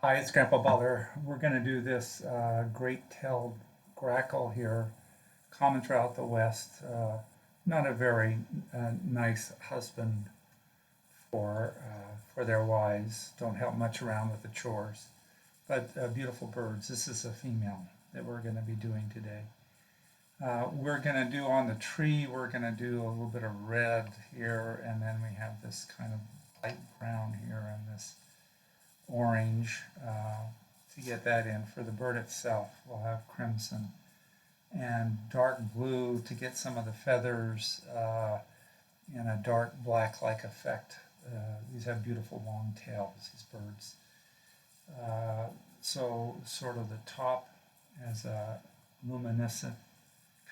Hi, it's Grandpa Butler. We're going to do this great-tailed grackle here, common throughout the West. Not a very nice husband for their wives. Don't help much around with the chores, but beautiful birds. This is a female that we're going to be doing today. We're going to do on the tree. We're going to do a little bit of red here, and then we have this kind of light brown here and this orange to get that in. For the bird itself, we'll have crimson and dark blue to get some of the feathers in a dark black-like effect. These have beautiful long tails, these birds. So sort of the top has a luminescent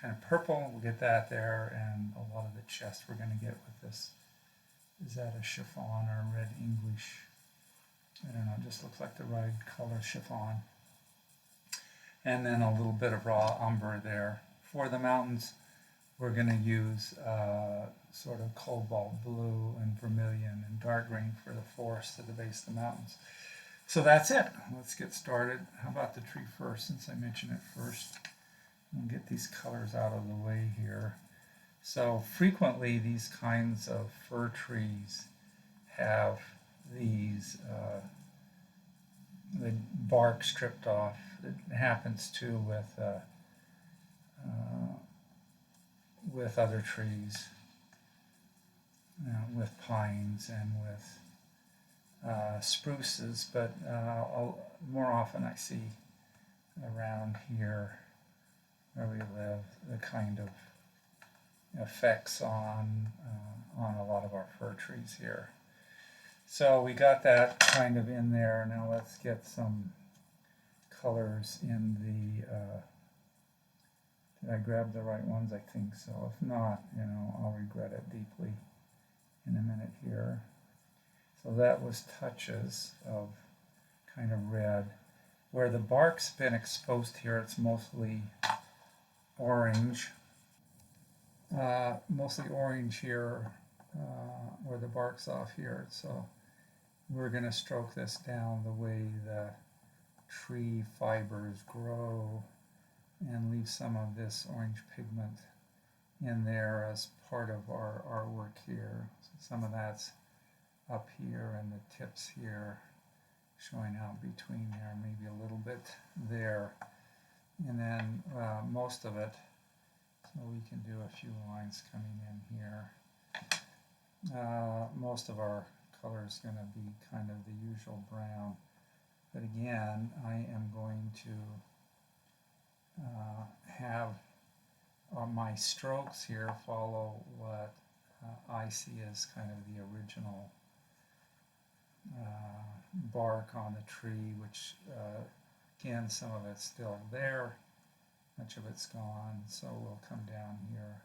kind of purple. We'll get that there, and a lot of the chest we're going to get with this. Is that a chiffon or a red English? I don't know, it just looks like the right color chiffon. And then a little bit of raw umber there. For the mountains, we're going to use sort of cobalt blue and vermilion and dark green for the forest at the base of the mountains. So that's it. Let's get started. How about the tree first, since I mentioned it first? We'll get these colors out of the way here. So frequently these kinds of fir trees have these the bark stripped off. It happens too with other trees, with pines and with spruces, but more often I see around here where we live the kind of effects on a lot of our fir trees here. So we got that kind of in there. Now let's get some colors in the, did I grab the right ones? I think so. If not, I'll regret it deeply in a minute here. So that was touches of kind of red. Where the bark's been exposed here, it's mostly orange. Mostly orange here where the bark's off here. So we're going to stroke this down the way the tree fibers grow and leave some of this orange pigment in there as part of our artwork here. So some of that's up here and the tips here showing out between there, maybe a little bit there. And then most of it, so we can do a few lines coming in here. Most of our color is going to be kind of the usual brown, but again I am going to have my strokes here follow what I see as kind of the original bark on the tree, which again some of it's still there, much of it's gone, so we'll come down here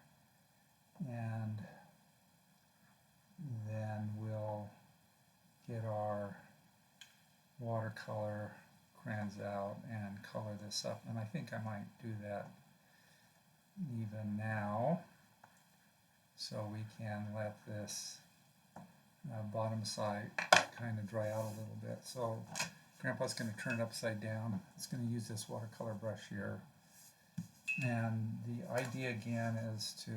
and then we'll get our watercolor crayons out and color this up. And I think I might do that even now, so we can let this bottom side kind of dry out a little bit. So Grandpa's going to turn it upside down. It's going to use this watercolor brush here. And the idea again is to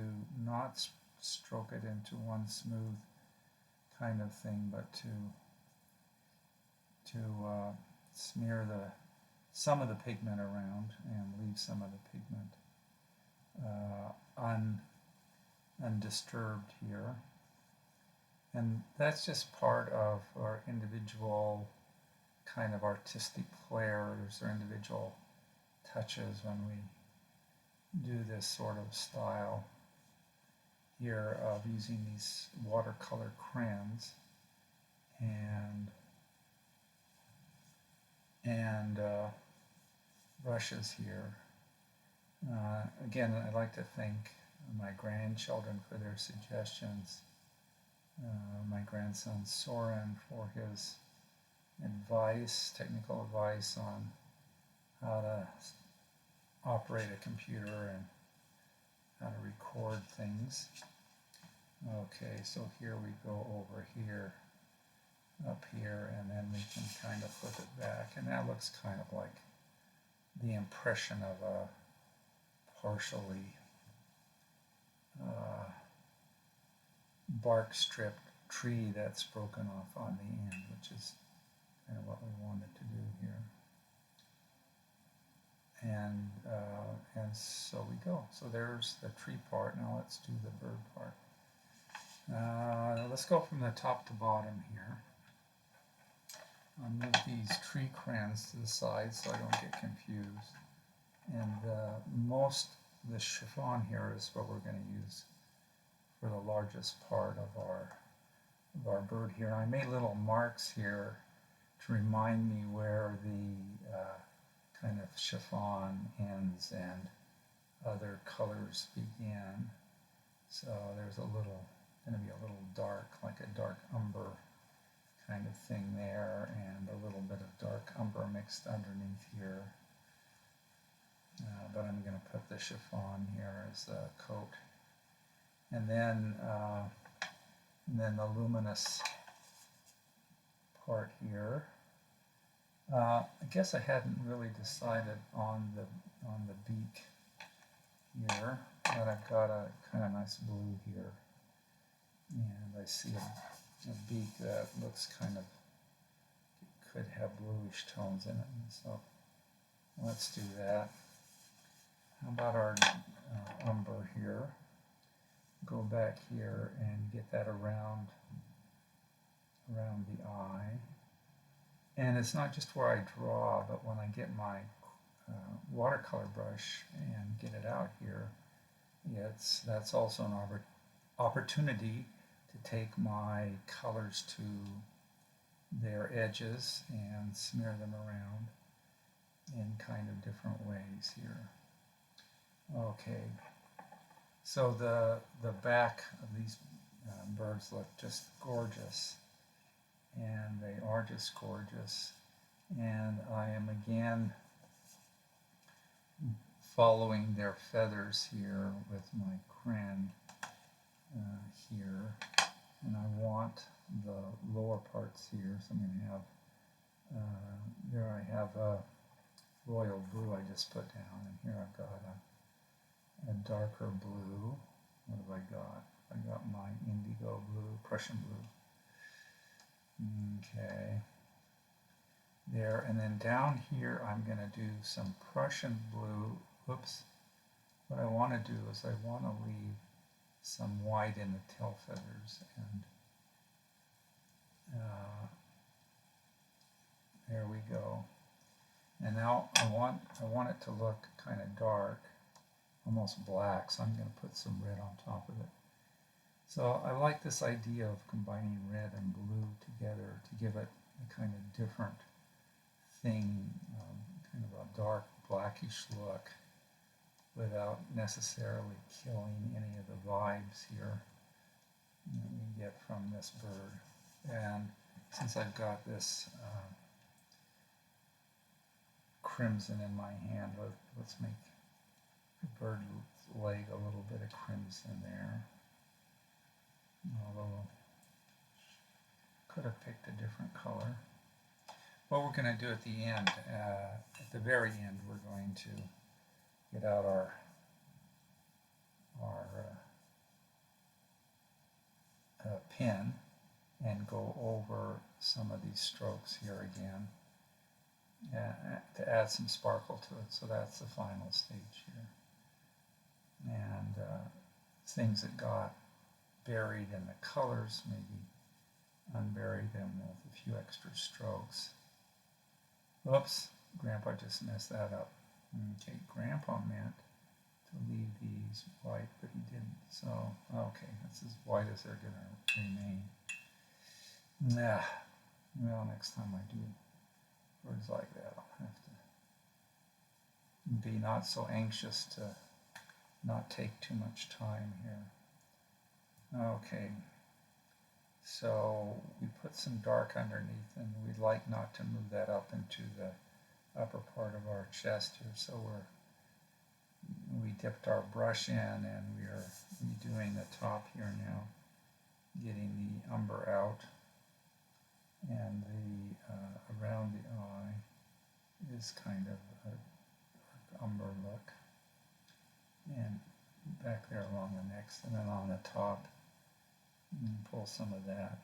not stroke it into one smooth kind of thing, but to smear some of the pigment around and leave some of the pigment undisturbed here. And that's just part of our individual kind of artistic flares or individual touches when we do this sort of style here of using these watercolor crayons and brushes here. Again, I'd like to thank my grandchildren for their suggestions. My grandson Soren for his advice, technical advice on how to operate a computer and how to record things. Okay, so here we go over here. up here, and then we can kind of flip it back, and that looks kind of like the impression of a partially bark stripped tree that's broken off on the end, which is kind of what we wanted to do here. And so we go. So there's the tree part. Now let's do the bird part. Let's go from the top to bottom here. I'll move these tree crayons to the side so I don't get confused. And the chiffon here is what we're going to use for the largest part of our bird here. I made little marks here to remind me where the kind of chiffon ends and other colors begin. So there's going to be a little dark, like a dark umber kind of thing there, and a little bit of dark umber mixed underneath here. But I'm going to put the chiffon here as a coat. And then the luminous part here. I guess I hadn't really decided on the beak here, but I've got a kind of nice blue here, and I see a beak that looks kind of, could have bluish tones in it, and so let's do that. How about our umber here? Go back here and get that around the eye. And it's not just where I draw, but when I get my watercolor brush and get it out here, that's also an opportunity to take my colors to their edges and smear them around in kind of different ways here. Okay, so the back of these birds look just gorgeous, and they are just gorgeous, and I am again following their feathers here with my crayon here, and I want the lower parts here, so I'm going to have there I have a royal blue I just put down, and here I've got a darker blue. What have I got? I got my indigo blue, Prussian blue. Okay, there, and then down here I'm going to do some Prussian blue. Whoops. What I want to do is I want to leave some white in the tail feathers, and there we go. And now I want it to look kind of dark, almost black, so I'm going to put some red on top of it. So I like this idea of combining red and blue together to give it a kind of different thing, kind of a dark blackish look, without necessarily killing any of the vibes here that we get from this bird. And since I've got this crimson in my hand, let's make the bird's leg a little bit of crimson there. Although could have picked a different color. What we're going to do at the end, at the very end, we're going to get out our pen and go over some of these strokes here again to add some sparkle to it. So that's the final stage here. And things that got buried in the colors, maybe unbury them with a few extra strokes. Oops, Grandpa just messed that up. Okay, Grandpa meant to leave these white, but he didn't. So, okay, that's as white as they're going to remain. Nah, well, next time I do words like that, I'll have to be not so anxious to not take too much time here. Okay, so we put some dark underneath, and we'd like not to move that up into the upper part of our chest here. So we dipped our brush in, and we are redoing the top here now, getting the umber out. and the around the eye is kind of a dark umber look, and back there along the neck, and then on the top, pull some of that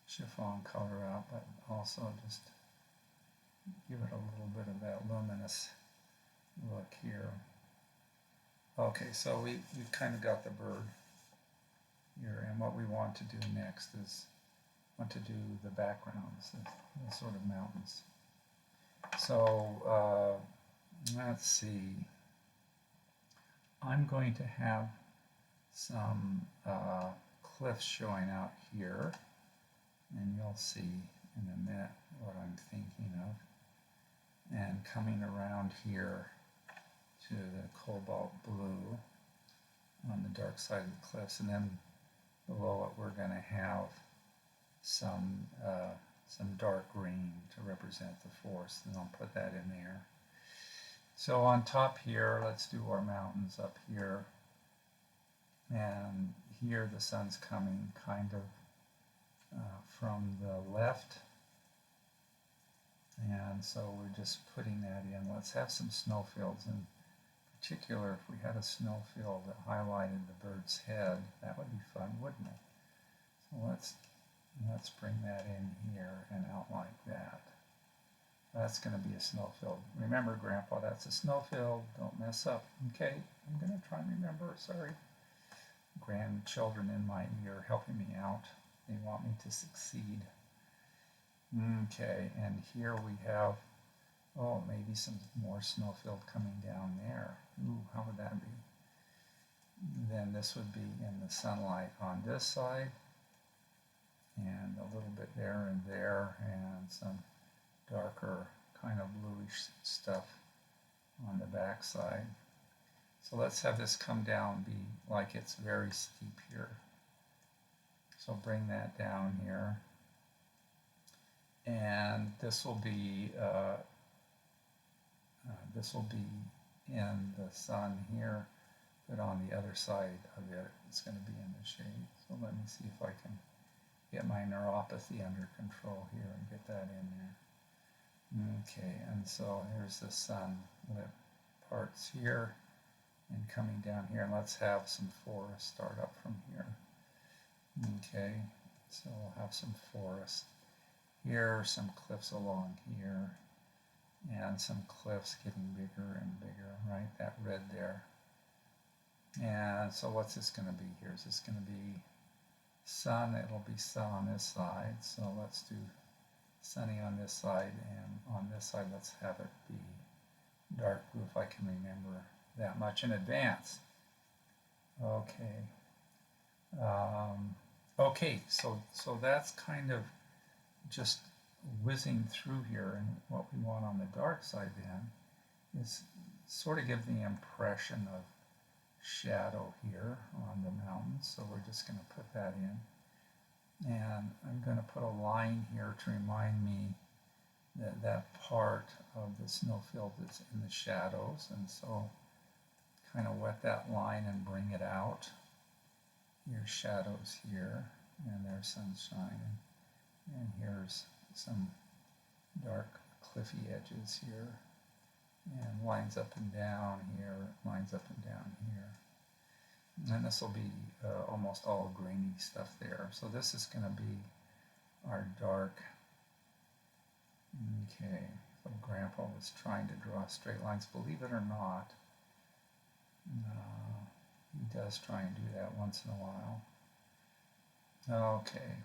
chiffon color out, but also just give it a little bit of that luminous look here. Okay, so we've kind of got the bird here, and what we want to do next is want to do the backgrounds, the sort of mountains. So let's see. I'm going to have some cliffs showing out here, and you'll see in a minute what I'm thinking of. And coming around here to the cobalt blue on the dark side of the cliffs, and then below it we're going to have some dark green to represent the forest, and I'll put that in there. So on top here, let's do our mountains up here, and here the sun's coming kind of from the left, and so we're just putting that in. Let's have some snowfields. In particular, if we had a snowfield that highlighted the bird's head, that would be fun, wouldn't it? So let's bring that in here and out like that. That's going to be a snowfield. Remember, Grandpa, that's a snowfield. Don't mess up. Okay, I'm going to try and remember. Sorry. Grandchildren in my ear helping me out. They want me to succeed. Okay, and here we have, oh, maybe some more snowfield coming down there. Ooh, how would that be? Then this would be in the sunlight on this side, and a little bit there and there, and some darker kind of bluish stuff on the back side. So let's have this come down, be like it's very steep here. So bring that down here. And this will be in the sun here, but on the other side of it, it's going to be in the shade. So let me see if I can get my neuropathy under control here and get that in there. Okay, and so here's the sunlit parts here and coming down here, and let's have some forest start up from here. Okay, so we'll have some forest here, some cliffs along here, and some cliffs getting bigger and bigger, right? That red there. And so what's this going to be here? Is this going to be sun? It'll be sun on this side, so let's do sunny on this side, and on this side let's have it be dark blue if I can remember that much in advance. Okay. Okay, so that's kind of just whizzing through here, and what we want on the dark side then is sort of give the impression of shadow here on the mountains, so we're just going to put that in, and I'm going to put a line here to remind me that that part of the snowfield is in the shadows, and so kind of wet that line and bring it out. Here's shadows here, and there's sunshine, and here's some dark cliffy edges here, and lines up and down here, lines up and down here. And this will be almost all grainy stuff there. So this is going to be our dark. Okay, so Grandpa was trying to draw straight lines. Believe it or not, he does try and do that once in a while. Okay,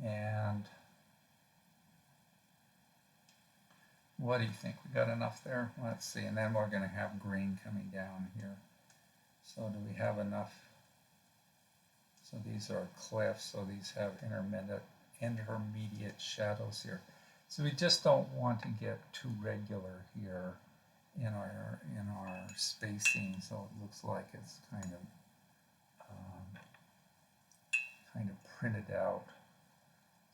and what do you think? We got enough there? Let's see, and then we're going to have green coming down here. So do we have enough? So these are cliffs, so these have intermediate shadows here. So we just don't want to get too regular here in our spacing, so it looks like it's kind of printed out.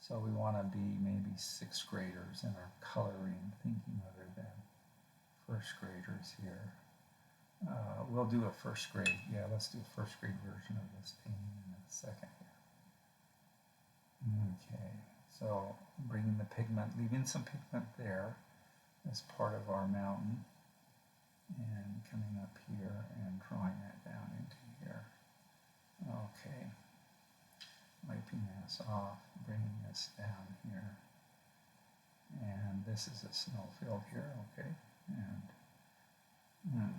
So we want to be maybe 6th graders in our coloring, thinking other than 1st graders here. We'll do a 1st grade. Yeah, let's do a 1st grade version of this painting in a second here. Okay, so bringing the pigment, leaving some pigment there as part of our mountain, and coming up here and drawing that down into here. Okay, wiping this off, bringing this down here, and this is a snowfield here, okay, and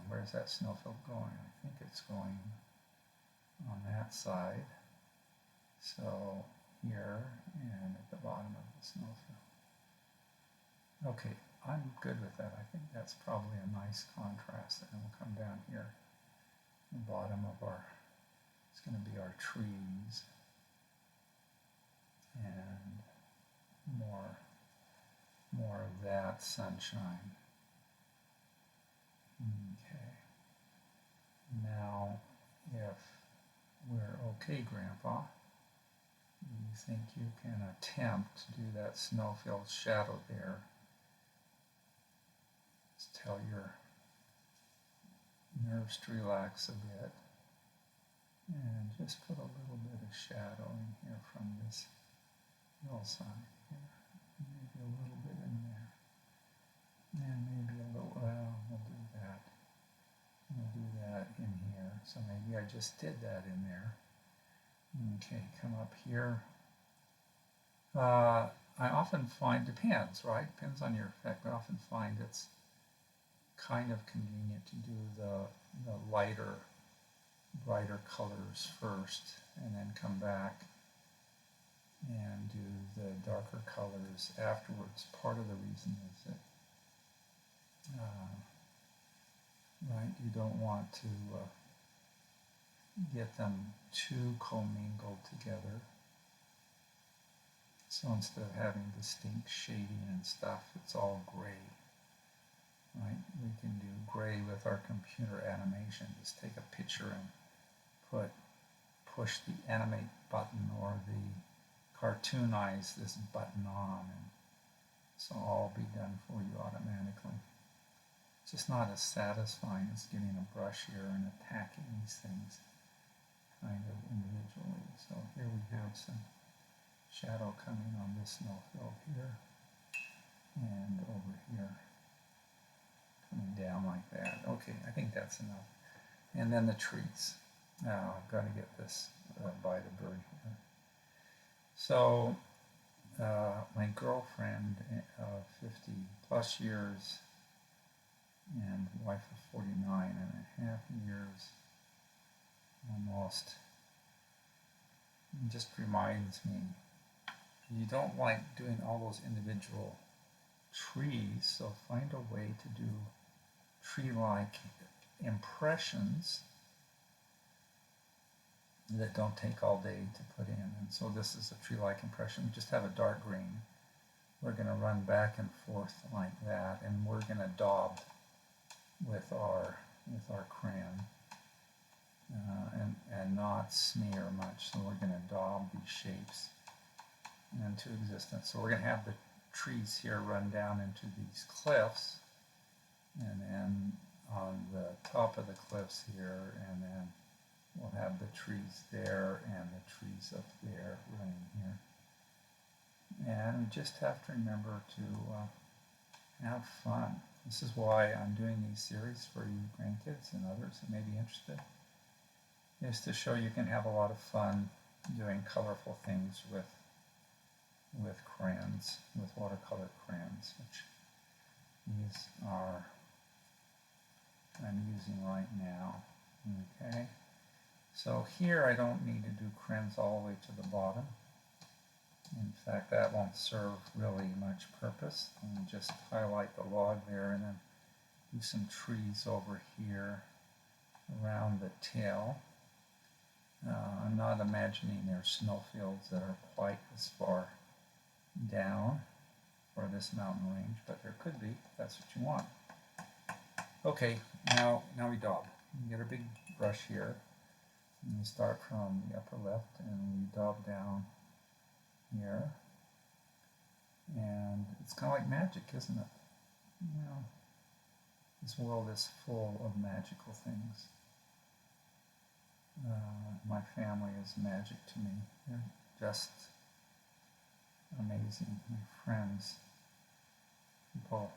where's that snowfield going? I think it's going on that side, so here and at the bottom of the snowfield. Okay, I'm good with that. I think that's probably a nice contrast, and we'll come down here. The bottom of our, it's going to be our trees, and more of that sunshine. Okay. Now, if we're okay, Grandpa, you think you can attempt to do that snowfield shadow there? Just tell your nerves to relax a bit, and just put a little bit of shadow in here from this hillside here. Maybe a little bit in there. And maybe a little, well, we'll do that. We'll do that in here. So maybe I just did that in there. Okay, come up here. I often find, depends, right? Depends on your effect. I often find it's kind of convenient to do the lighter, brighter colors first, and then come back and do the darker colors afterwards. Part of the reason is that right, you don't want to get them too commingled together. So instead of having distinct shading and stuff, it's all gray. Right? We can do gray with our computer animation. Just take a picture and push the animate button or the cartoonize this button on, and this will all be done for you automatically. It's just not as satisfying as getting a brush here and attacking these things kind of individually. So here we have some shadow coming on this snowfield here and over here, coming down like that. Okay, I think that's enough. And then the trees. Now I've got to get this by the bird here. So my girlfriend of 50 plus years and wife of 49 and a half years almost, just reminds me, you don't like doing all those individual trees, so find a way to do tree-like impressions that don't take all day to put in. And so this is a tree-like impression. We just have a dark green. We're going to run back and forth like that, and we're going to daub with our crayon and not smear much. So we're going to daub these shapes into existence. So we're going to have the trees here run down into these cliffs, and then on the top of the cliffs here, and then we'll have the trees there and the trees up there running here. And we just have to remember to have fun. This is why I'm doing these series for you grandkids and others that may be interested, is to show you can have a lot of fun doing colorful things with crayons, with watercolor crayons, which these are I'm using right now. Okay, so here I don't need to do crayons all the way to the bottom. In fact, that won't serve really much purpose. And just highlight the log there and then do some trees over here around the tail. I'm not imagining there's snowfields that are quite as far down for this mountain range, but there could be if that's what you want. Okay, now we daub. You get our big brush here, and we start from the upper left, and we daub down here, and it's kind of like magic, isn't it? You know, this world is full of magical things. My family is magic to me. They're just amazing, my friends, people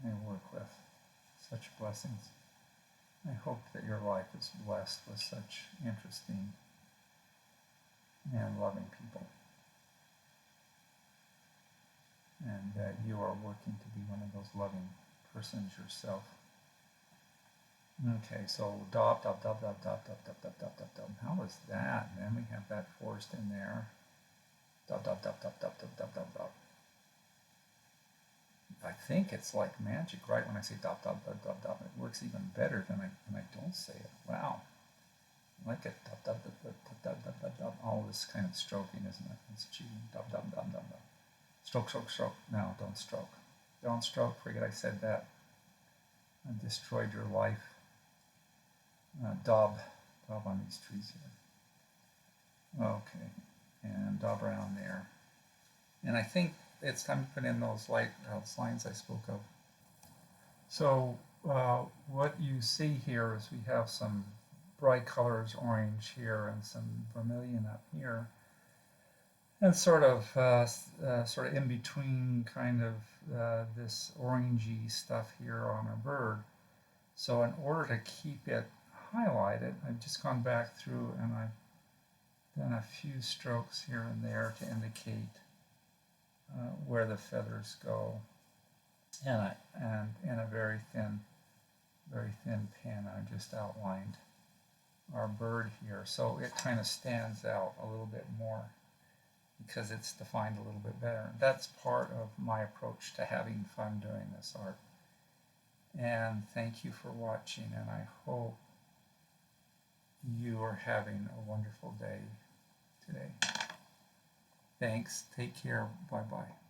I work with, such blessings. I hope that your life is blessed with such interesting and loving people, and that you are working to be one of those loving persons yourself. Okay, so dop, dop, dop, dop, dop, dop, dop, dop, dop, dop, dop. How was that? And then we have that forest in there. Dop, dop, dop, dop, dop, dop, dop, dop, dop. I think it's like magic, right? When I say dop, dop, dop, dop, dop, it works even better than when I don't say it. Wow. I like it. Dop, dop, dop, dop, dop, dop, dop, dop. All this kind of stroking, isn't it? It's cheating. Dop, dop, dop, dop, dop. Stroke, stroke, stroke. No, don't stroke. Don't stroke. Forget I said that. I destroyed your life. Daub on these trees here. Okay, and daub around there. And I think it's time to put in those lines I spoke of. So what you see here is we have some bright colors, orange here and some vermilion up here, and sort of in between kind of this orangey stuff here on our bird. So in order to keep it highlighted, I've just gone back through and I've done a few strokes here and there to indicate where the feathers go, and in a very thin pen I just outlined our bird here, so it kind of stands out a little bit more because it's defined a little bit better. That's part of my approach to having fun doing this art. And thank you for watching, and I hope you are having a wonderful day today. Thanks. Take care. Bye-bye.